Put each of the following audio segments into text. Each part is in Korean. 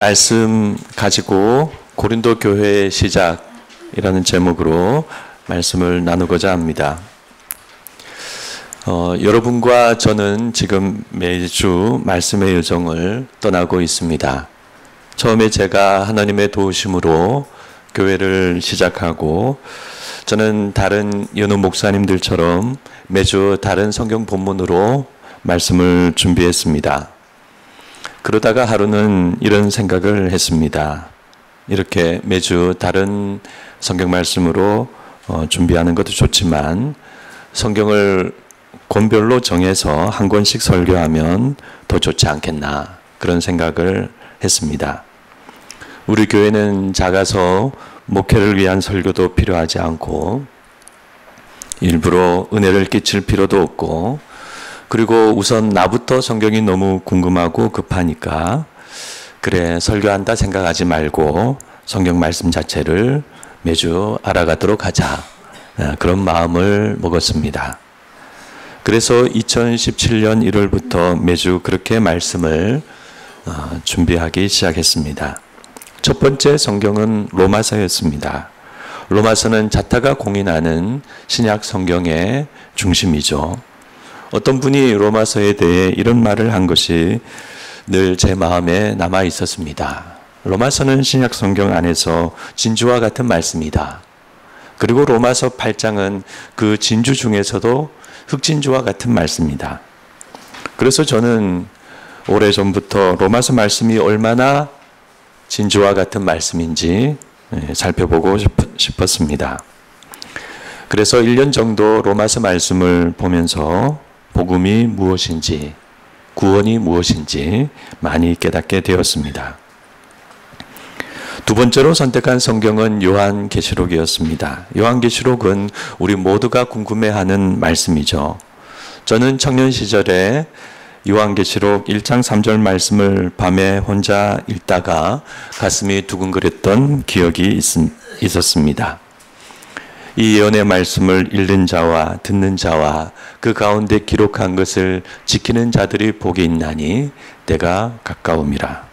말씀 가지고 고린도 교회의 시작이라는 제목으로 말씀을 나누고자 합니다. 여러분과 저는 지금 매주 말씀의 여정을 떠나고 있습니다. 처음에 제가 하나님의 도우심으로 교회를 시작하고 저는 다른 여느 목사님들처럼 매주 다른 성경 본문으로 말씀을 준비했습니다. 그러다가 하루는 이런 생각을 했습니다. 이렇게 매주 다른 성경 말씀으로 준비하는 것도 좋지만 성경을 권별로 정해서 한 권씩 설교하면 더 좋지 않겠나 그런 생각을 했습니다. 우리 교회는 작아서 목회를 위한 설교도 필요하지 않고 일부러 은혜를 끼칠 필요도 없고 그리고 우선 나부터 성경이 너무 궁금하고 급하니까 그래 설교한다 생각하지 말고 성경 말씀 자체를 매주 알아가도록 하자 그런 마음을 먹었습니다. 그래서 2017년 1월부터 매주 그렇게 말씀을 준비하기 시작했습니다. 첫 번째 성경은 로마서였습니다. 로마서는 자타가 공인하는 신약 성경의 중심이죠. 어떤 분이 로마서에 대해 이런 말을 한 것이 늘 제 마음에 남아 있었습니다. 로마서는 신약 성경 안에서 진주와 같은 말씀이다. 그리고 로마서 8장은 그 진주 중에서도 흑진주와 같은 말씀이다. 그래서 저는 오래전부터 로마서 말씀이 얼마나 진주와 같은 말씀인지 살펴보고 싶었습니다. 그래서 1년 정도 로마서 말씀을 보면서 복음이 무엇인지, 구원이 무엇인지 많이 깨닫게 되었습니다. 두 번째로 선택한 성경은 요한계시록이었습니다. 요한계시록은 우리 모두가 궁금해하는 말씀이죠. 저는 청년 시절에 요한계시록 1장 3절 말씀을 밤에 혼자 읽다가 가슴이 두근거렸던 기억이 있었습니다. 이 예언의 말씀을 읽는 자와 듣는 자와 그 가운데 기록한 것을 지키는 자들이 복이 있나니 때가 가까움이라.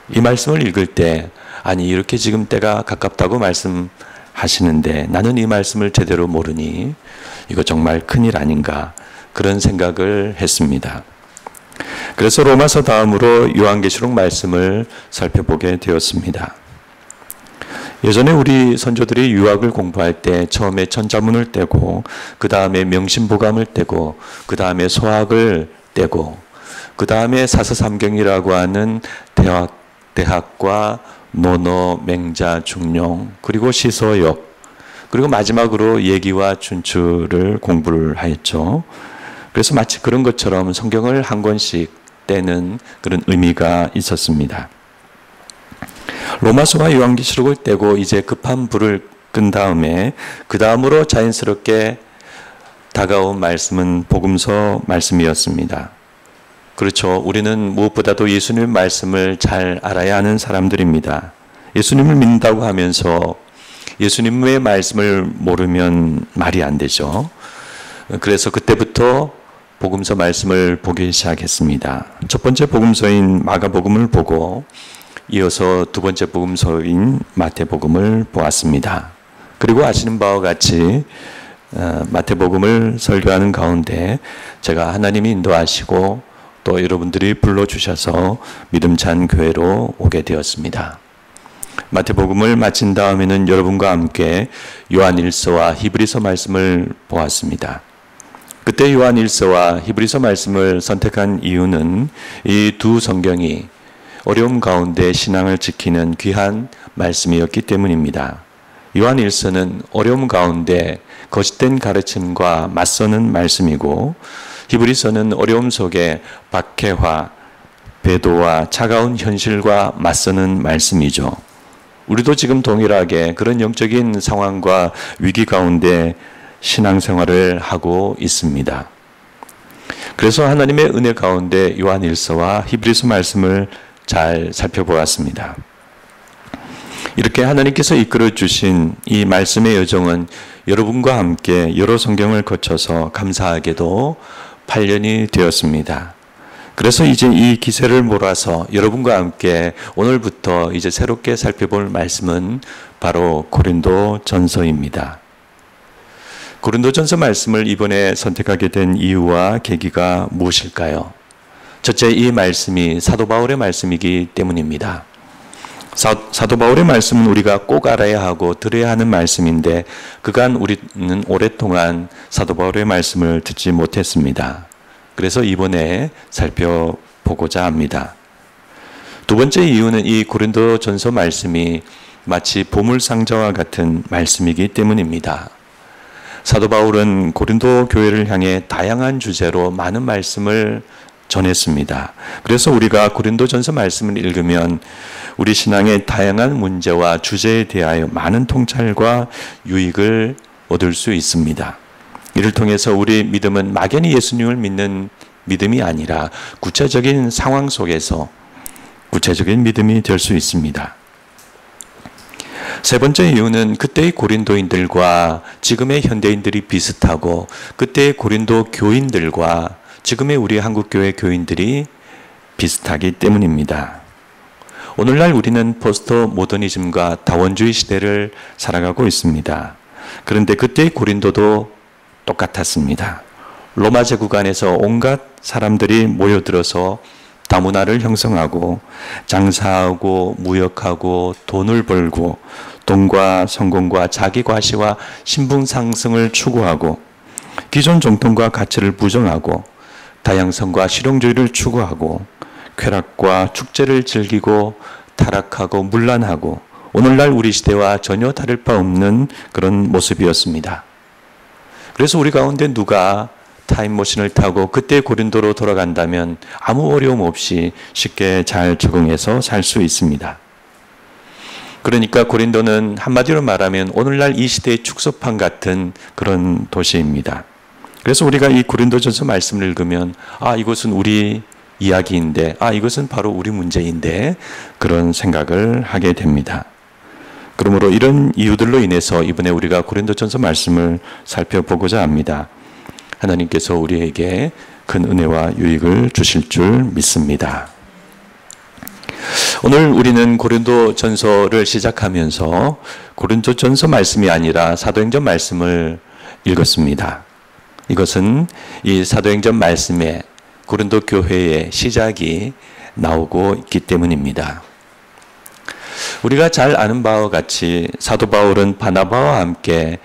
이 말씀을 읽을 때 아니 이렇게 지금 때가 가깝다고 말씀하시는데 나는 이 말씀을 제대로 모르니 이거 정말 큰일 아닌가 그런 생각을 했습니다. 그래서 로마서 다음으로 요한계시록 말씀을 살펴보게 되었습니다. 예전에 우리 선조들이 유학을 공부할 때 처음에 천자문을 떼고 그 다음에 명심보감을 떼고 그 다음에 소학을 떼고 그 다음에 사서삼경이라고 하는 대학과 논어, 맹자, 중용 그리고 시서역 그리고 마지막으로 예기와 춘추를 공부를 하였죠. 그래서 마치 그런 것처럼 성경을 한 권씩 떼는 그런 의미가 있었습니다. 로마서와 요한계시록을 떼고 이제 급한 불을 끈 다음에 그 다음으로 자연스럽게 다가온 말씀은 복음서 말씀이었습니다. 그렇죠. 우리는 무엇보다도 예수님의 말씀을 잘 알아야 하는 사람들입니다. 예수님을 믿는다고 하면서 예수님의 말씀을 모르면 말이 안 되죠. 그래서 그때부터 복음서 말씀을 보기 시작했습니다. 첫 번째 복음서인 마가복음을 보고 이어서 두 번째 복음서인 마태복음을 보았습니다. 그리고 아시는 바와 같이 마태복음을 설교하는 가운데 제가 하나님이 인도하시고 또 여러분들이 불러주셔서 믿음찬 교회로 오게 되었습니다. 마태복음을 마친 다음에는 여러분과 함께 요한일서와 히브리서 말씀을 보았습니다. 그때 요한일서와 히브리서 말씀을 선택한 이유는 이 두 성경이 어려움 가운데 신앙을 지키는 귀한 말씀이었기 때문입니다. 요한일서는 어려움 가운데 거짓된 가르침과 맞서는 말씀이고 히브리서는 어려움 속에 박해와 배도와 차가운 현실과 맞서는 말씀이죠. 우리도 지금 동일하게 그런 영적인 상황과 위기 가운데 신앙생활을 하고 있습니다. 그래서 하나님의 은혜 가운데 요한일서와 히브리서 말씀을 잘 살펴보았습니다. 이렇게 하나님께서 이끌어 주신 이 말씀의 여정은 여러분과 함께 여러 성경을 거쳐서 감사하게도 8년이 되었습니다. 그래서 이제 이 기세를 몰아서 여러분과 함께 오늘부터 이제 새롭게 살펴볼 말씀은 바로 고린도 전서입니다. 고린도 전서 말씀을 이번에 선택하게 된 이유와 계기가 무엇일까요? 첫째, 이 말씀이 사도 바울의 말씀이기 때문입니다. 사도 바울의 말씀은 우리가 꼭 알아야 하고 들어야 하는 말씀인데 그간 우리는 오랫동안 사도 바울의 말씀을 듣지 못했습니다. 그래서 이번에 살펴보고자 합니다. 두 번째 이유는 이 고린도 전서 말씀이 마치 보물상자와 같은 말씀이기 때문입니다. 사도 바울은 고린도 교회를 향해 다양한 주제로 많은 말씀을 전했습니다. 그래서 우리가 고린도 전서 말씀을 읽으면 우리 신앙의 다양한 문제와 주제에 대하여 많은 통찰과 유익을 얻을 수 있습니다. 이를 통해서 우리 믿음은 막연히 예수님을 믿는 믿음이 아니라 구체적인 상황 속에서 구체적인 믿음이 될 수 있습니다. 세 번째 이유는 그때의 고린도인들과 지금의 현대인들이 비슷하고 그때의 고린도 교인들과 지금의 우리 한국교회 교인들이 비슷하기 때문입니다. 오늘날 우리는 포스트 모더니즘과 다원주의 시대를 살아가고 있습니다. 그런데 그때의 고린도도 똑같았습니다. 로마 제국 안에서 온갖 사람들이 모여들어서 다문화를 형성하고 장사하고 무역하고 돈을 벌고 돈과 성공과 자기 과시와 신분 상승을 추구하고 기존 정통과 가치를 부정하고 다양성과 실용주의를 추구하고 쾌락과 축제를 즐기고 타락하고 문란하고 오늘날 우리 시대와 전혀 다를 바 없는 그런 모습이었습니다. 그래서 우리 가운데 누가 타임머신을 타고 그때 고린도로 돌아간다면 아무 어려움 없이 쉽게 잘 적응해서 살 수 있습니다. 그러니까 고린도는 한마디로 말하면 오늘날 이 시대의 축소판 같은 그런 도시입니다. 그래서 우리가 이 고린도전서 말씀을 읽으면 이것은 우리 이야기인데 이것은 바로 우리 문제인데 그런 생각을 하게 됩니다. 그러므로 이런 이유들로 인해서 이번에 우리가 고린도전서 말씀을 살펴보고자 합니다. 하나님께서 우리에게 큰 은혜와 유익을 주실 줄 믿습니다. 오늘 우리는 고린도전서를 시작하면서 고린도전서 말씀이 아니라 사도행전 말씀을 읽었습니다. 이것은 이 사도행전 말씀에 고린도 교회의 시작이 나오고 있기 때문입니다. 우리가 잘 아는 바와 같이 사도 바울은 바나바와 함께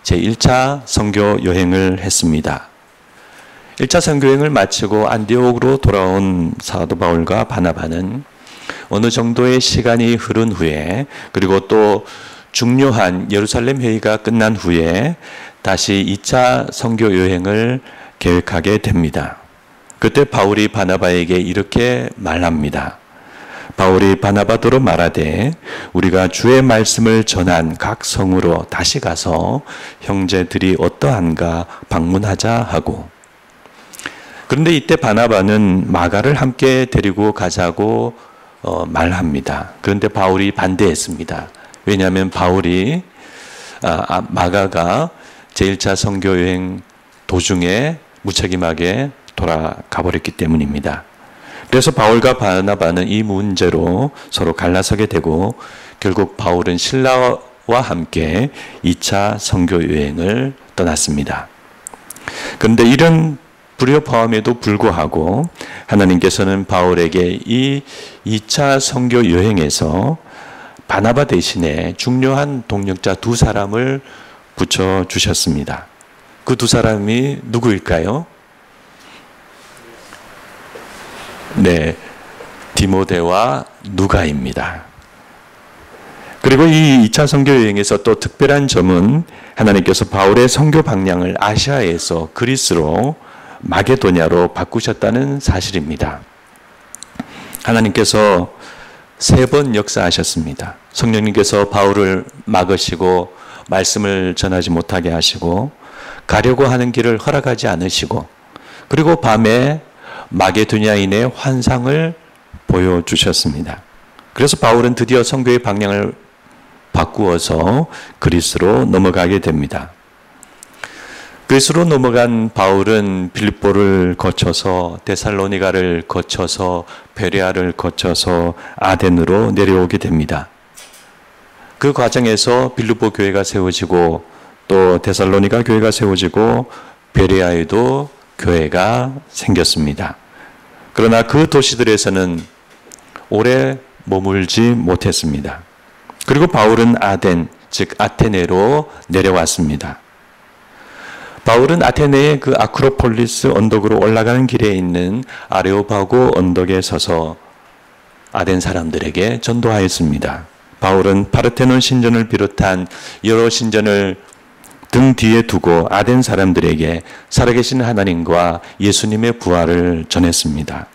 제1차 선교 여행을 했습니다. 1차 선교 여행을 마치고 안디옥으로 돌아온 사도 바울과 바나바는 어느 정도의 시간이 흐른 후에 그리고 또 중요한 예루살렘 회의가 끝난 후에 다시 2차 선교 여행을 계획하게 됩니다. 그때 바울이 바나바에게 이렇게 말합니다. 바울이 바나바더러 말하되 우리가 주의 말씀을 전한 각 성으로 다시 가서 형제들이 어떠한가 방문하자 하고, 그런데 이때 바나바는 마가를 함께 데리고 가자고 말합니다. 그런데 바울이 반대했습니다. 왜냐하면 바울이 마가가 제1차 선교 여행 도중에 무책임하게 돌아가 버렸기 때문입니다. 그래서 바울과 바나바는 이 문제로 서로 갈라서게 되고 결국 바울은 실라와 함께 2차 선교 여행을 떠났습니다. 그런데 이런 불협화음에도 불구하고 하나님께서는 바울에게 이 2차 선교 여행에서 바나바 대신에 중요한 동력자 두 사람을 붙여주셨습니다. 그 두 사람이 누구일까요? 네, 디모데와 누가입니다. 그리고 이 2차 선교 여행에서 또 특별한 점은 하나님께서 바울의 선교 방향을 아시아에서 그리스로 마게도냐로 바꾸셨다는 사실입니다. 하나님께서 3번 역사하셨습니다. 성령님께서 바울을 막으시고 말씀을 전하지 못하게 하시고 가려고 하는 길을 허락하지 않으시고 그리고 밤에 마게도냐인의 환상을 보여주셨습니다. 그래서 바울은 드디어 선교의 방향을 바꾸어서 그리스로 넘어가게 됩니다. 그리스로 넘어간 바울은 빌립보를 거쳐서 데살로니가를 거쳐서 베레아를 거쳐서 아덴으로 내려오게 됩니다. 그 과정에서 빌립보 교회가 세워지고 또 데살로니가 교회가 세워지고 베레아에도 교회가 생겼습니다. 그러나 그 도시들에서는 오래 머물지 못했습니다. 그리고 바울은 아덴, 즉 아테네로 내려왔습니다. 바울은 아테네의 그 아크로폴리스 언덕으로 올라가는 길에 있는 아레오파고 언덕에 서서 아덴 사람들에게 전도하였습니다. 바울은 파르테논 신전을 비롯한 여러 신전을 등 뒤에 두고 아덴 사람들에게 살아계신 하나님과 예수님의 부활을 전했습니다.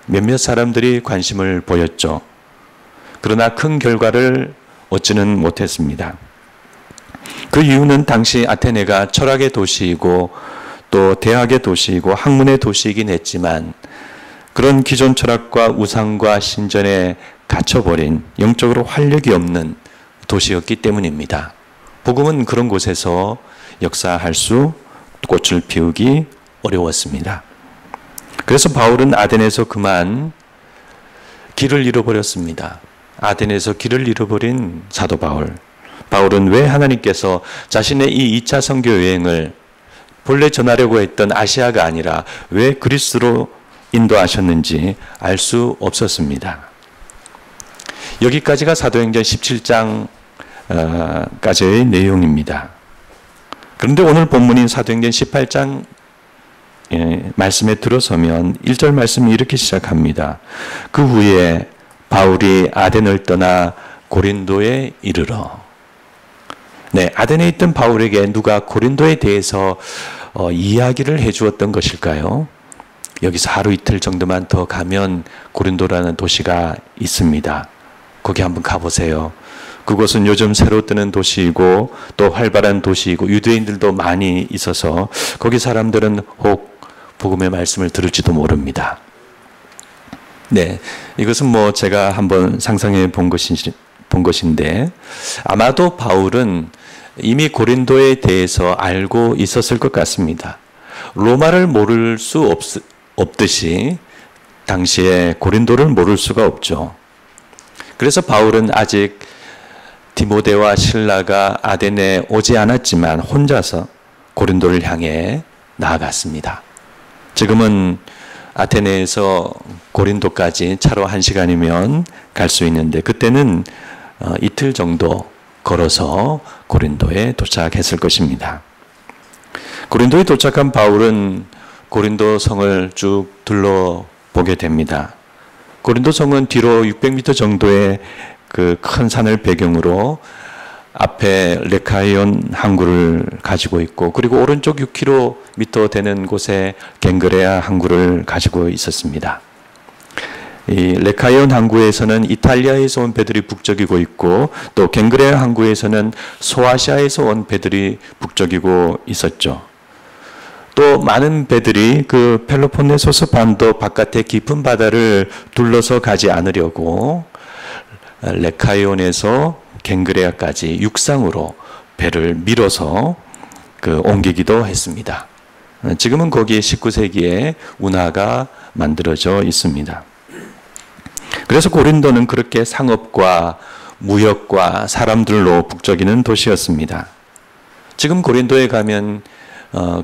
몇몇 사람들이 관심을 보였죠. 그러나 큰 결과를 얻지는 못했습니다. 그 이유는 당시 아테네가 철학의 도시이고 또 대학의 도시이고 학문의 도시이긴 했지만 그런 기존 철학과 우상과 신전에 갇혀버린 영적으로 활력이 없는 도시였기 때문입니다. 복음은 그런 곳에서 역사할 수, 꽃을 피우기 어려웠습니다. 그래서 바울은 아덴에서 그만 길을 잃어버렸습니다. 아덴에서 길을 잃어버린 사도 바울. 바울은 왜 하나님께서 자신의 이 2차 선교 여행을 본래 전하려고 했던 아시아가 아니라 왜 그리스로 인도하셨는지 알 수 없었습니다. 여기까지가 사도행전 17장까지의 내용입니다. 그런데 오늘 본문인 사도행전 18장 말씀에 들어서면 1절 말씀이 이렇게 시작합니다. 그 후에 바울이 아덴을 떠나 고린도에 이르러. 네, 아덴에 있던 바울에게 누가 고린도에 대해서 이야기를 해주었던 것일까요? 여기서 하루 이틀 정도만 더 가면 고린도라는 도시가 있습니다. 거기 한번 가보세요. 그곳은 요즘 새로 뜨는 도시이고 또 활발한 도시이고 유대인들도 많이 있어서 거기 사람들은 혹 복음의 말씀을 들을지도 모릅니다. 네, 이것은 뭐 제가 한번 상상해 본 것인데 아마도 바울은 이미 고린도에 대해서 알고 있었을 것 같습니다. 로마를 모를 수 없듯이 당시에 고린도를 모를 수가 없죠. 그래서 바울은 아직 디모데와 실라가 아덴에 오지 않았지만 혼자서 고린도를 향해 나아갔습니다. 지금은 아테네에서 고린도까지 차로 1시간이면 갈 수 있는데 그때는 이틀 정도 걸어서 고린도에 도착했을 것입니다. 고린도에 도착한 바울은 고린도 성을 쭉 둘러보게 됩니다. 고린도 성은 뒤로 600m 정도의 그 큰 산을 배경으로 앞에 레카이온 항구를 가지고 있고 그리고 오른쪽 6km 되는 곳에 갱그레아 항구를 가지고 있었습니다. 이 레카이온 항구에서는 이탈리아에서 온 배들이 북적이고 있고 또 갱그레아 항구에서는 소아시아에서 온 배들이 북적이고 있었죠. 또 많은 배들이 그 펠로폰네소스 반도 바깥의 깊은 바다를 둘러서 가지 않으려고 레카이온에서 갱그레아까지 육상으로 배를 밀어서 옮기기도 했습니다. 지금은 거기에 19세기에 운하가 만들어져 있습니다. 그래서 고린도는 그렇게 상업과 무역과 사람들로 북적이는 도시였습니다. 지금 고린도에 가면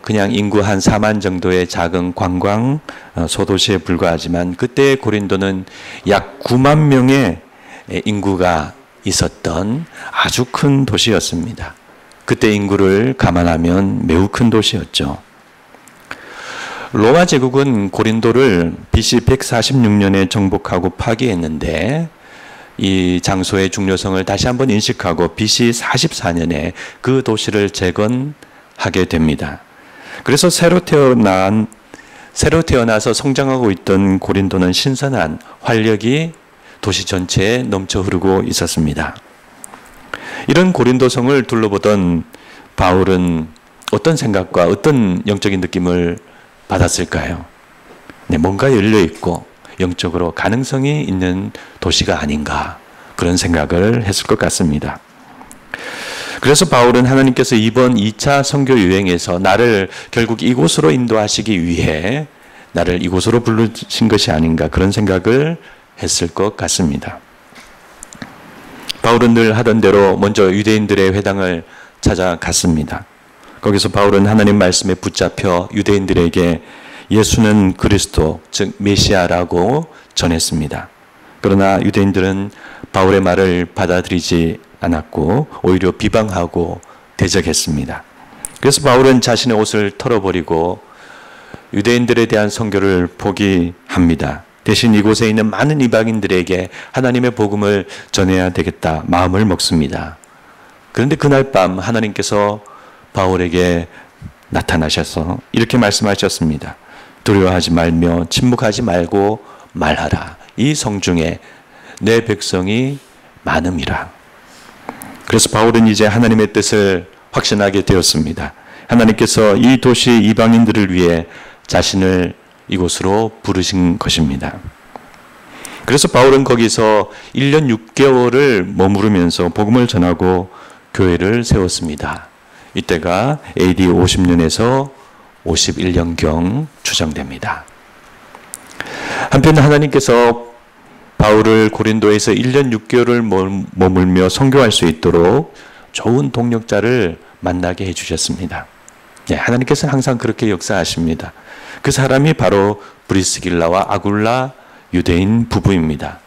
그냥 인구 한 4만 정도의 작은 관광 소도시에 불과하지만 그때 고린도는 약 9만 명의 인구가 있었던 아주 큰 도시였습니다. 그때 인구를 감안하면 매우 큰 도시였죠. 로마 제국은 고린도를 BC 146년에 정복하고 파괴했는데 이 장소의 중요성을 다시 한번 인식하고 BC 44년에 그 도시를 재건하게 됩니다. 그래서 새로 태어나서 성장하고 있던 고린도는 신선한 활력이 도시 전체에 넘쳐 흐르고 있었습니다. 이런 고린도성을 둘러보던 바울은 어떤 생각과 어떤 영적인 느낌을 받았을까요? 네, 뭔가 열려있고 영적으로 가능성이 있는 도시가 아닌가 그런 생각을 했을 것 같습니다. 그래서 바울은 하나님께서 이번 2차 선교 유행에서 나를 결국 이곳으로 인도하시기 위해 나를 이곳으로 부르신 것이 아닌가 그런 생각을 했을 것 같습니다. 바울은 늘 하던 대로 먼저 유대인들의 회당을 찾아갔습니다. 거기서 바울은 하나님 말씀에 붙잡혀 유대인들에게 예수는 그리스도, 즉 메시아라고 전했습니다. 그러나 유대인들은 바울의 말을 받아들이지 않았고 오히려 비방하고 대적했습니다. 그래서 바울은 자신의 옷을 털어버리고 유대인들에 대한 선교를 포기합니다. 대신 이곳에 있는 많은 이방인들에게 하나님의 복음을 전해야 되겠다 마음을 먹습니다. 그런데 그날 밤 하나님께서 바울에게 나타나셔서 이렇게 말씀하셨습니다. 두려워하지 말며 침묵하지 말고 말하라. 이 성중에 내 백성이 많음이라. 그래서 바울은 이제 하나님의 뜻을 확신하게 되었습니다. 하나님께서 이 도시 이방인들을 위해 자신을 이곳으로 부르신 것입니다. 그래서 바울은 거기서 1년 6개월을 머무르면서 복음을 전하고 교회를 세웠습니다. 이때가 AD 50년에서 51년경 추정됩니다. 한편 하나님께서 바울을 고린도에서 1년 6개월을 머물며 선교할 수 있도록 좋은 동력자를 만나게 해주셨습니다. 네, 하나님께서는 항상 그렇게 역사하십니다. 그 사람이 바로 브리스길라와 아굴라 유대인 부부입니다.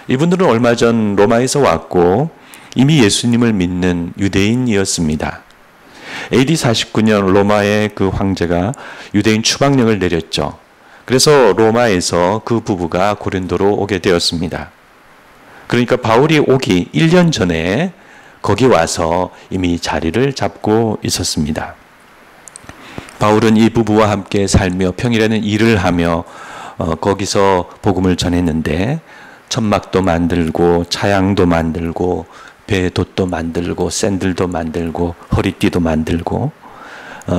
이분들은 얼마 전 로마에서 왔고 이미 예수님을 믿는 유대인이었습니다. AD 49년 로마의 그 황제가 유대인 추방령을 내렸죠. 그래서 로마에서 그 부부가 고린도로 오게 되었습니다. 그러니까 바울이 오기 1년 전에 거기 와서 이미 자리를 잡고 있었습니다. 바울은 이 부부와 함께 살며 평일에는 일을 하며 거기서 복음을 전했는데 천막도 만들고 차양도 만들고 배돛도 만들고 샌들도 만들고 허리띠도 만들고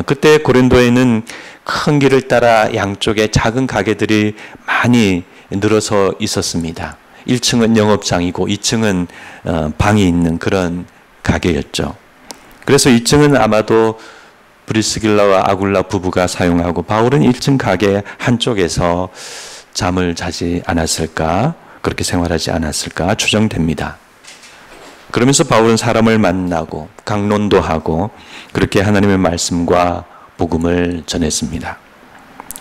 그때 고린도에는 큰 길을 따라 양쪽에 작은 가게들이 많이 늘어서 있었습니다. 1층은 영업장이고 2층은 방이 있는 그런 가게였죠. 그래서 2층은 아마도 브리스길라와 아굴라 부부가 사용하고 바울은 1층 가게 한쪽에서 잠을 자지 않았을까, 그렇게 생활하지 않았을까 추정됩니다. 그러면서 바울은 사람을 만나고 강론도 하고 그렇게 하나님의 말씀과 복음을 전했습니다.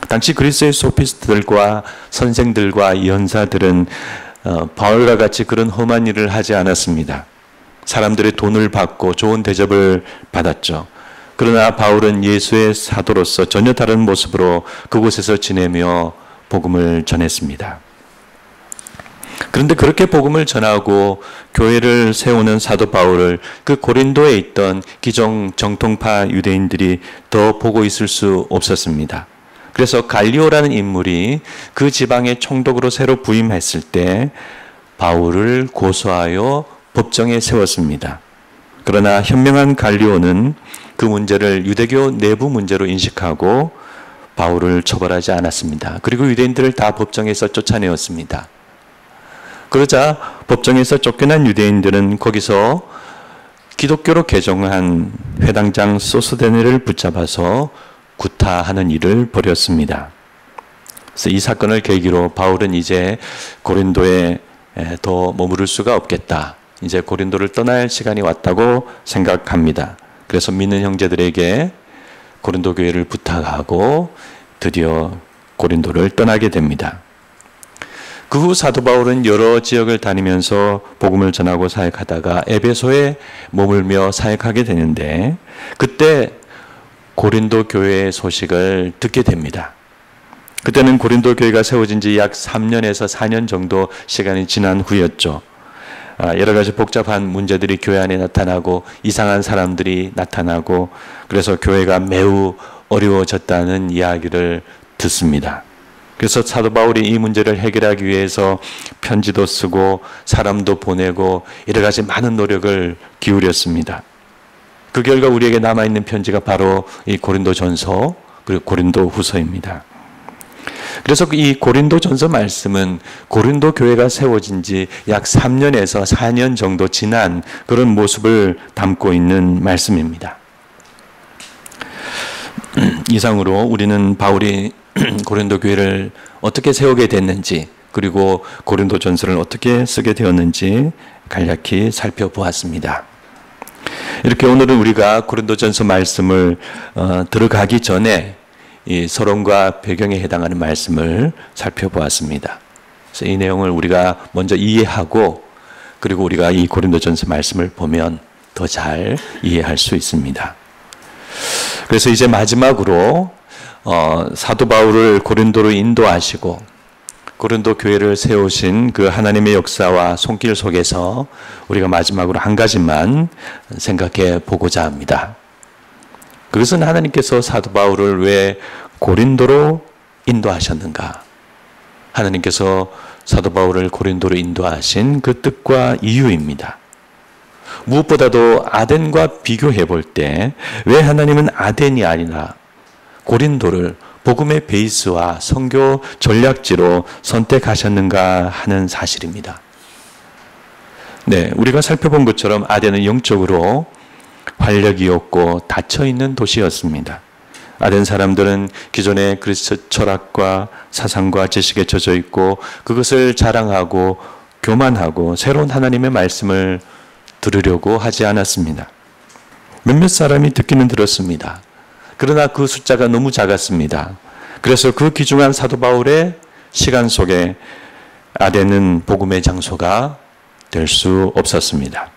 당시 그리스의 소피스트들과 선생들과 연사들은 바울과 같이 그런 험한 일을 하지 않았습니다. 사람들의 돈을 받고 좋은 대접을 받았죠. 그러나 바울은 예수의 사도로서 전혀 다른 모습으로 그곳에서 지내며 복음을 전했습니다. 그런데 그렇게 복음을 전하고 교회를 세우는 사도 바울을 그 고린도에 있던 기존 정통파 유대인들이 더 보고 있을 수 없었습니다. 그래서 갈리오라는 인물이 그 지방의 총독으로 새로 부임했을 때 바울을 고소하여 법정에 세웠습니다. 그러나 현명한 갈리오는 그 문제를 유대교 내부 문제로 인식하고 바울을 처벌하지 않았습니다. 그리고 유대인들을 다 법정에서 쫓아내었습니다. 그러자 법정에서 쫓겨난 유대인들은 거기서 기독교로 개종한 회당장 소스데네를 붙잡아서 구타하는 일을 벌였습니다. 그래서 이 사건을 계기로 바울은 이제 고린도에 더 머무를 수가 없겠다. 이제 고린도를 떠날 시간이 왔다고 생각합니다. 그래서 믿는 형제들에게 고린도 교회를 부탁하고 드디어 고린도를 떠나게 됩니다. 그 후 사도 바울은 여러 지역을 다니면서 복음을 전하고 사역하다가 에베소에 머물며 사역하게 되는데 그때 고린도 교회의 소식을 듣게 됩니다. 그때는 고린도 교회가 세워진 지 약 3년에서 4년 정도 시간이 지난 후였죠. 여러 가지 복잡한 문제들이 교회 안에 나타나고 이상한 사람들이 나타나고 그래서 교회가 매우 어려워졌다는 이야기를 듣습니다. 그래서 사도 바울이 이 문제를 해결하기 위해서 편지도 쓰고 사람도 보내고 여러 가지 많은 노력을 기울였습니다. 그 결과 우리에게 남아있는 편지가 바로 이 고린도 전서 그리고 고린도 후서입니다. 그래서 이 고린도전서 말씀은 고린도 교회가 세워진 지 약 3년에서 4년 정도 지난 그런 모습을 담고 있는 말씀입니다. 이상으로 우리는 바울이 고린도 교회를 어떻게 세우게 됐는지, 그리고 고린도전서를 어떻게 쓰게 되었는지 간략히 살펴보았습니다. 이렇게 오늘은 우리가 고린도전서 말씀을 들어가기 전에 이 서론과 배경에 해당하는 말씀을 살펴보았습니다. 그래서 이 내용을 우리가 먼저 이해하고, 그리고 우리가 이 고린도전서 말씀을 보면 더 잘 이해할 수 있습니다. 그래서 이제 마지막으로 사도 바울을 고린도로 인도하시고 고린도 교회를 세우신 그 하나님의 역사와 손길 속에서 우리가 마지막으로 한 가지만 생각해 보고자 합니다. 그것은 하나님께서 사도 바울을 왜 고린도로 인도하셨는가? 하나님께서 사도 바울을 고린도로 인도하신 그 뜻과 이유입니다. 무엇보다도 아덴과 비교해 볼 때 왜 하나님은 아덴이 아니라 고린도를 복음의 베이스와 선교 전략지로 선택하셨는가 하는 사실입니다. 네, 우리가 살펴본 것처럼 아덴은 영적으로 활력이 없고 닫혀있는 도시였습니다. 아덴 사람들은 기존의 그리스 철학과 사상과 지식에 젖어 있고 그것을 자랑하고 교만하고 새로운 하나님의 말씀을 들으려고 하지 않았습니다. 몇몇 사람이 듣기는 들었습니다. 그러나 그 숫자가 너무 작았습니다. 그래서 그 귀중한 사도 바울의 시간 속에 아덴은 복음의 장소가 될 수 없었습니다.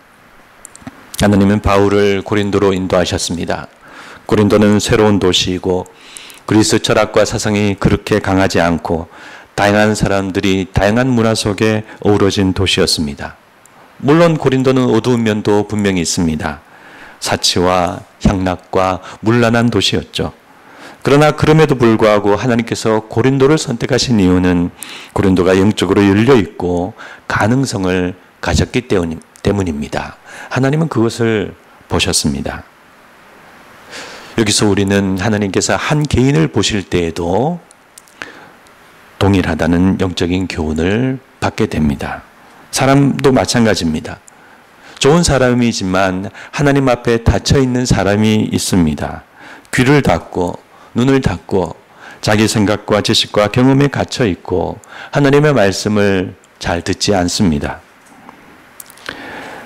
하나님은 바울을 고린도로 인도하셨습니다. 고린도는 새로운 도시이고 그리스 철학과 사상이 그렇게 강하지 않고 다양한 사람들이 다양한 문화 속에 어우러진 도시였습니다. 물론 고린도는 어두운 면도 분명히 있습니다. 사치와 향락과 문란한 도시였죠. 그러나 그럼에도 불구하고 하나님께서 고린도를 선택하신 이유는 고린도가 영적으로 열려 있고 가능성을 가졌기 때문입니다. 하나님은 그것을 보셨습니다. 여기서 우리는 하나님께서 한 개인을 보실 때에도 동일하다는 영적인 교훈을 받게 됩니다. 사람도 마찬가지입니다. 좋은 사람이지만 하나님 앞에 닫혀있는 사람이 있습니다. 귀를 닫고 눈을 닫고 자기 생각과 지식과 경험에 갇혀있고 하나님의 말씀을 잘 듣지 않습니다.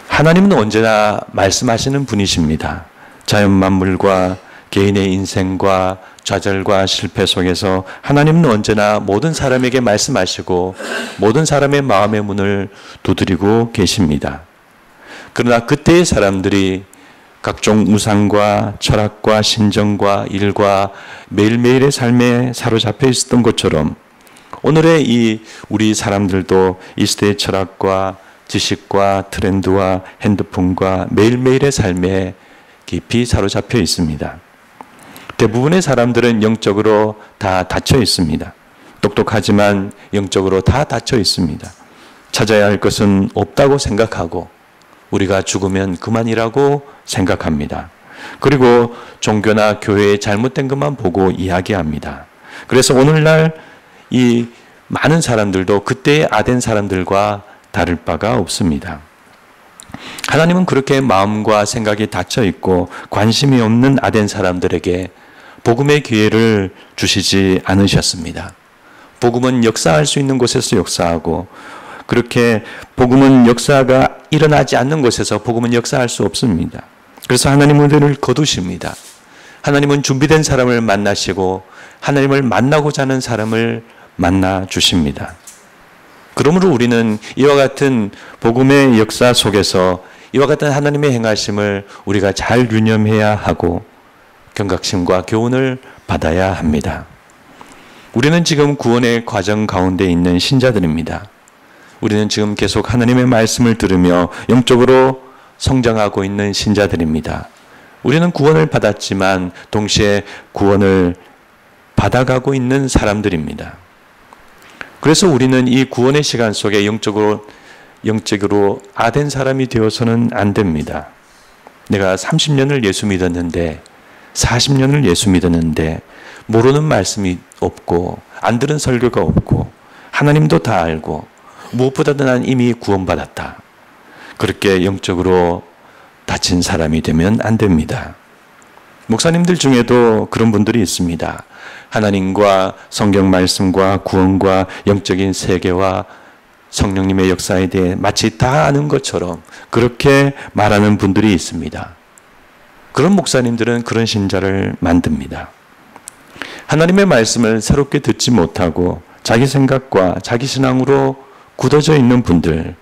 하나님은 언제나 말씀하시는 분이십니다. 자연 만물과 개인의 인생과 좌절과 실패 속에서 하나님은 언제나 모든 사람에게 말씀하시고 모든 사람의 마음의 문을 두드리고 계십니다. 그러나 그때의 사람들이 각종 우상과 철학과 신정과 일과 매일매일의 삶에 사로잡혀 있었던 것처럼 오늘의 이 우리 사람들도 이 시대의 철학과 지식과 트렌드와 핸드폰과 매일매일의 삶에 깊이 사로잡혀 있습니다. 대부분의 사람들은 영적으로 다 닫혀 있습니다. 똑똑하지만 영적으로 다 닫혀 있습니다. 찾아야 할 것은 없다고 생각하고 우리가 죽으면 그만이라고 생각합니다. 그리고 종교나 교회의 잘못된 것만 보고 이야기합니다. 그래서 오늘날 이 많은 사람들도 그때의 아덴 사람들과 다를 바가 없습니다. 하나님은 그렇게 마음과 생각이 닫혀 있고 관심이 없는 아덴 사람들에게 복음의 기회를 주시지 않으셨습니다. 복음은 역사할 수 있는 곳에서 역사하고 그렇게 복음은 역사가 일어나지 않는 곳에서 복음은 역사할 수 없습니다. 그래서 하나님은 은혜를 거두십니다. 하나님은 준비된 사람을 만나시고 하나님을 만나고자 하는 사람을 만나 주십니다. 그러므로 우리는 이와 같은 복음의 역사 속에서 이와 같은 하나님의 행하심을 우리가 잘 유념해야 하고 경각심과 교훈을 받아야 합니다. 우리는 지금 구원의 과정 가운데 있는 신자들입니다. 우리는 지금 계속 하나님의 말씀을 들으며 영적으로 성장하고 있는 신자들입니다. 우리는 구원을 받았지만 동시에 구원을 받아가고 있는 사람들입니다. 그래서 우리는 이 구원의 시간 속에 영적으로 아덴 사람이 되어서는 안 됩니다. 내가 30년을 예수 믿었는데 40년을 예수 믿었는데 모르는 말씀이 없고 안 들은 설교가 없고 하나님도 다 알고 무엇보다도 난 이미 구원받았다. 그렇게 영적으로 다친 사람이 되면 안 됩니다. 목사님들 중에도 그런 분들이 있습니다. 하나님과 성경 말씀과 구원과 영적인 세계와 성령님의 역사에 대해 마치 다 아는 것처럼 그렇게 말하는 분들이 있습니다. 그런 목사님들은 그런 신자를 만듭니다. 하나님의 말씀을 새롭게 듣지 못하고 자기 생각과 자기 신앙으로 굳어져 있는 분들,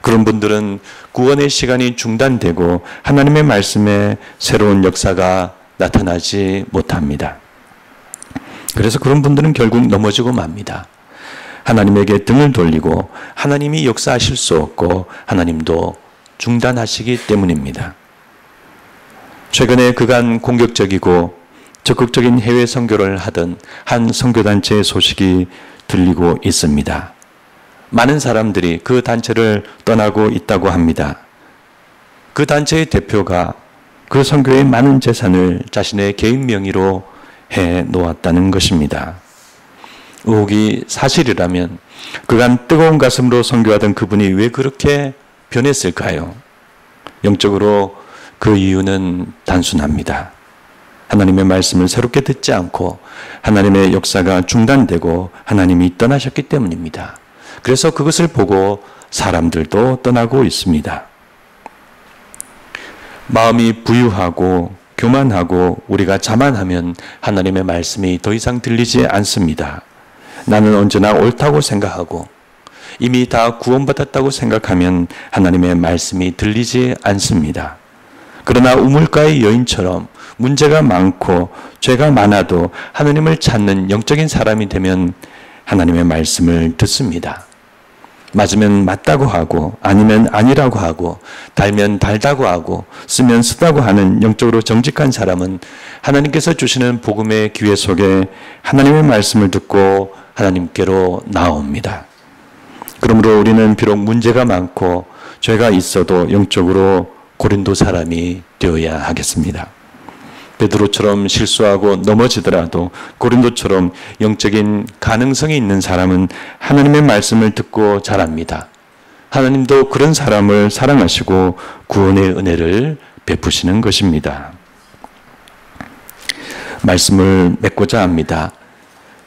그런 분들은 구원의 시간이 중단되고 하나님의 말씀에 새로운 역사가 나타나지 못합니다. 그래서 그런 분들은 결국 넘어지고 맙니다. 하나님에게 등을 돌리고 하나님이 역사하실 수 없고 하나님도 중단하시기 때문입니다. 최근에 그간 공격적이고 적극적인 해외 선교를 하던 한 선교단체의 소식이 들리고 있습니다. 많은 사람들이 그 단체를 떠나고 있다고 합니다. 그 단체의 대표가 그 선교의 많은 재산을 자신의 개인 명의로 해 놓았다는 것입니다. 의혹이 사실이라면 그간 뜨거운 가슴으로 선교하던 그분이 왜 그렇게 변했을까요? 영적으로 그 이유는 단순합니다. 하나님의 말씀을 새롭게 듣지 않고 하나님의 역사가 중단되고 하나님이 떠나셨기 때문입니다. 그래서 그것을 보고 사람들도 떠나고 있습니다. 마음이 부유하고 교만하고 우리가 자만하면 하나님의 말씀이 더 이상 들리지 않습니다. 나는 언제나 옳다고 생각하고 이미 다 구원받았다고 생각하면 하나님의 말씀이 들리지 않습니다. 그러나 우물가의 여인처럼 문제가 많고 죄가 많아도 하나님을 찾는 영적인 사람이 되면 하나님의 말씀을 듣습니다. 맞으면 맞다고 하고 아니면 아니라고 하고 달면 달다고 하고 쓰면 쓰다고 하는 영적으로 정직한 사람은 하나님께서 주시는 복음의 기회 속에 하나님의 말씀을 듣고 하나님께로 나옵니다. 그러므로 우리는 비록 문제가 많고 죄가 있어도 영적으로 고린도 사람이 되어야 하겠습니다. 베드로처럼 실수하고 넘어지더라도 고린도처럼 영적인 가능성이 있는 사람은 하나님의 말씀을 듣고 자랍니다. 하나님도 그런 사람을 사랑하시고 구원의 은혜를 베푸시는 것입니다. 말씀을 맺고자 합니다.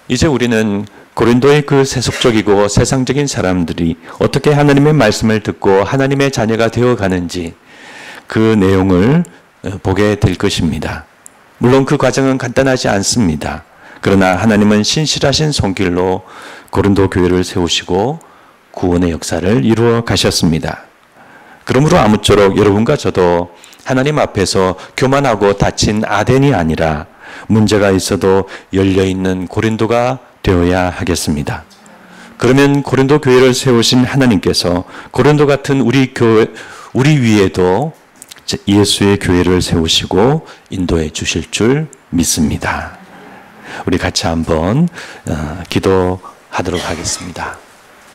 이제 우리는 고린도의 그 세속적이고 세상적인 사람들이 어떻게 하나님의 말씀을 듣고 하나님의 자녀가 되어가는지 그 내용을 보게 될 것입니다. 물론 그 과정은 간단하지 않습니다. 그러나 하나님은 신실하신 손길로 고린도 교회를 세우시고 구원의 역사를 이루어 가셨습니다. 그러므로 아무쪼록 여러분과 저도 하나님 앞에서 교만하고 다친 아덴이 아니라 문제가 있어도 열려있는 고린도가 되어야 하겠습니다. 그러면 고린도 교회를 세우신 하나님께서 고린도 같은 우리 위에도 예수의 교회를 세우시고 인도해 주실 줄 믿습니다. 우리 같이 한번 기도하도록 하겠습니다.